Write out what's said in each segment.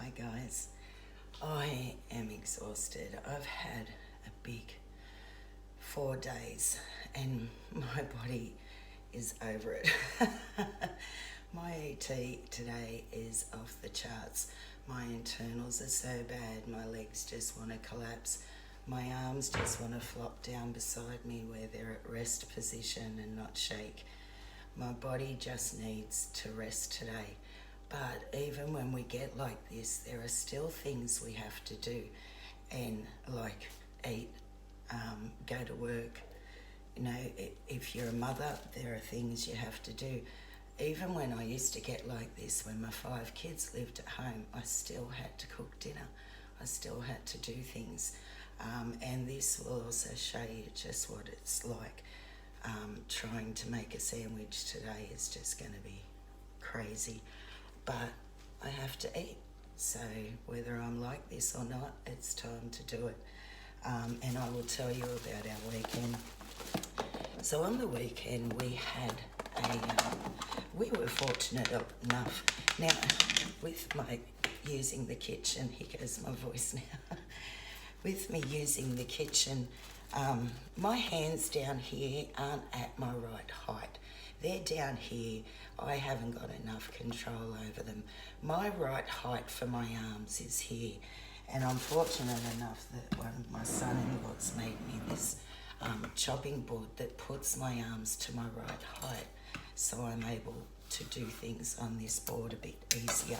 Hi guys, I am exhausted. I've had a big 4 days and my body is over it. My ET today is off the charts. My internals are so bad, my legs just want to collapse. My arms just want to flop down beside me where they're at rest position and not shake. My body just needs to rest today. But even when we get like this, there are still things we have to do, and like eat, go to work. You know, if you're a mother, there are things you have to do. Even when I used to get like this, when my 5 kids lived at home, I still had to cook dinner. I still had to do things. And this will also show you just what it's like. Trying to make a sandwich today is just going to be crazy. But I have to eat. So whether I'm like this or not, it's time to do it. And I will tell you about our weekend. So on the weekend we had we were fortunate enough. Now, with my using the kitchen, here goes my voice now. With me using the kitchen, my hands down here aren't at my right height. They're down here. I haven't got enough control over them. My right height for my arms is here. And I'm fortunate enough that one of my son-in-laws made me this chopping board that puts my arms to my right height. So I'm able to do things on this board a bit easier.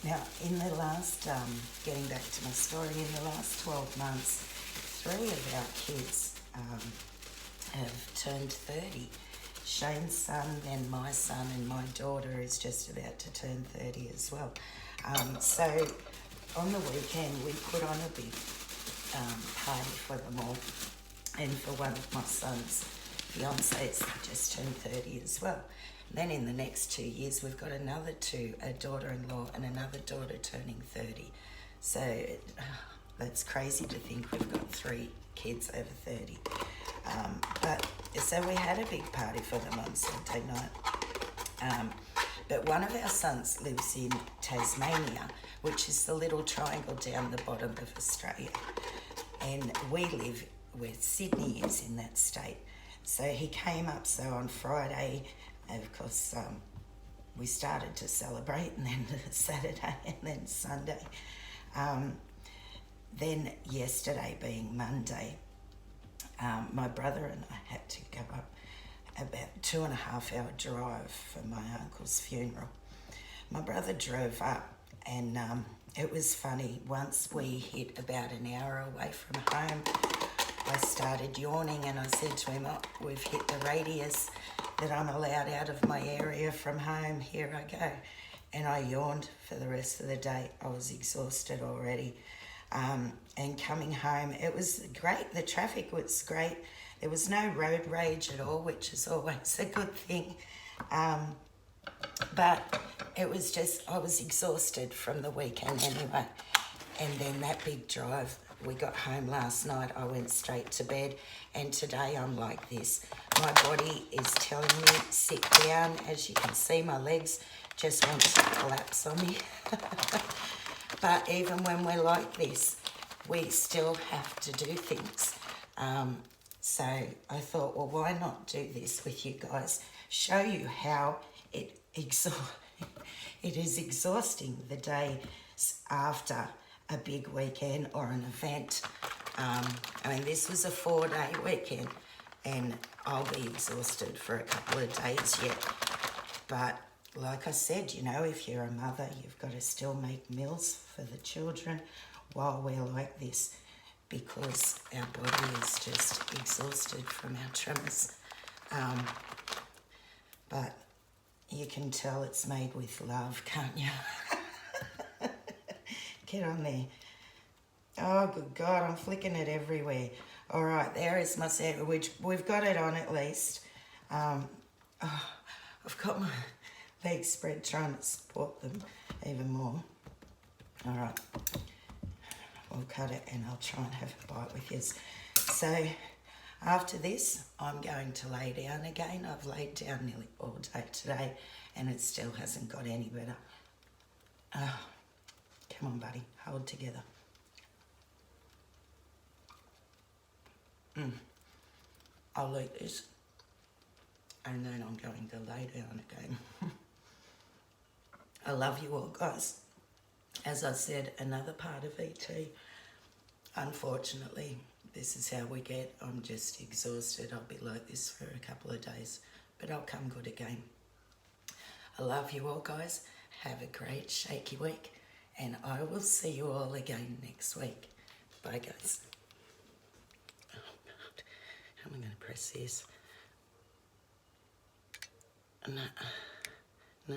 Now, in the last, getting back to my story, in the last 12 months, 3 of our kids have turned 30. Shane's son, then my son, and my daughter is just about to turn 30 as well. So on the weekend we put on a big party for them all, and for one of my son's fiancés just turned 30 as well. And then in the next 2 years we've got another 2, a daughter-in-law and another daughter turning 30. So that's crazy to think we've got 3 kids over 30. But so we had a big party for them on Saturday night. But one of our sons lives in Tasmania, which is the little triangle down the bottom of Australia. And we live where Sydney is in that state. So he came up, so on Friday, of course, we started to celebrate, and then Saturday, and then Sunday. Then yesterday being Monday, my brother and I had to go up about 2.5 hour drive for my uncle's funeral. My brother drove up, and it was funny. Once we hit about an hour away from home, I started yawning, and I said to him, "Oh, we've hit the radius that I'm allowed out of my area from home. Here I go." And I yawned for the rest of the day. I was exhausted already. And coming home, it was great. The traffic was great. There was no road rage at all, which is always a good thing. But it was just, I was exhausted from the weekend anyway. And then that big drive, we got home last night, I went straight to bed, and today I'm like this. My body is telling me, sit down. As you can see, my legs just want to collapse on me. But even when we're like this, we still have to do things. So I thought, well, why not do this with you guys? Show you how it is exhausting the day after a big weekend or an event. I mean, this was a 4-day weekend, and I'll be exhausted for a couple of days yet. But like I said, you know, if you're a mother, you've got to still make meals for the children while we're like this, because our body is just exhausted from our tremors. But you can tell it's made with love, can't you? Get on there. Oh, good God, I'm flicking it everywhere. All right, there is my sandwich. We've got it on at least. I've got my legs spread trying to support them even more. All right, we'll cut it and I'll try and have a bite with you. So after this, I'm going to lay down again. I've laid down nearly all day today and it still hasn't got any better. Come on, buddy. Hold together. I'll eat this. And then I'm going to lay down again. I love you all, guys. As I said, another part of ET. Unfortunately, this is how we get. I'm just exhausted. I'll be like this for a couple of days, but I'll come good again. I love you all, guys. Have a great shaky week, and I will see you all again next week. Bye, guys. Oh, God. How am I going to press this? No.